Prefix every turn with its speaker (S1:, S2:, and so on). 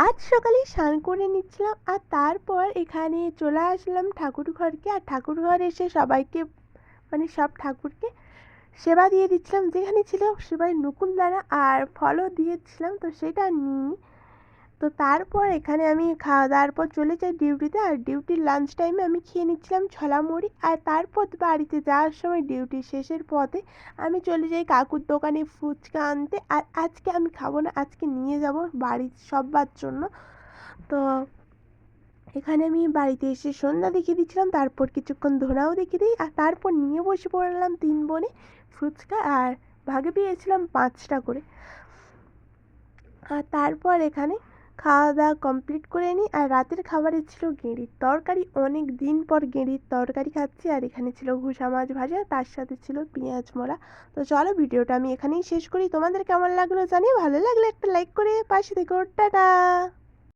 S1: আজ সকালে স্নান করে নিচ্ছিলাম আর তারপর এখানে চলে আসলাম ঠাকুর ঘরকে। আর ঠাকুর ঘর এসে সবাইকে মানে সব ঠাকুরকে সেবা দিয়ে দিচ্ছিলাম, যেখানে ছিল সেবাই নকুলদানা আর ফলও দিয়েছিলাম, তো সেটা নিই। তো তারপর এখানে আমি খাওয়া দাওয়ার পর চলে যাই ডিউটিতে। আর ডিউটির লাঞ্চ টাইমে আমি খেয়ে নিচ্ছিলাম ছোলা মুড়ি। আর তারপর বাড়িতে যাওয়ার সময় ডিউটির শেষের পথে আমি চলে যাই কাকুর দোকানে ফুচকা আনতে। আর আজকে আমি খাবো না, আজকে নিয়ে যাব বাড়ির সবার জন্য। তো এখানে আমি বাড়িতে এসে সন্ধ্যা দেখিয়ে দিচ্ছিলাম, তারপর কিছুক্ষণ ধোনাও দেখিয়ে দিই। আর তারপর নিয়ে বসে পড়লাম 3 বোনে ফুচকা। আর ভাগে পেয়েছিলাম 5টা করে। আর তারপর এখানে খাওয়া দাওয়া কমপ্লিট করে নিই। আর রাতের খাবারে ছিল গেঁড়ির তরকারি, অনেক দিন পর গেঁড়ির তরকারি খাচ্ছি। আর এখানে ছিল ঘুষা মাছ ভাজা, তার সাথে ছিল পেঁয়াজ মোড়া। তো চলো ভিডিওটা আমি এখানেই শেষ করি। তোমাদের কেমন লাগলো জানিও, ভালো লাগলে একটা লাইক করে পাশে থেকো। টাটা।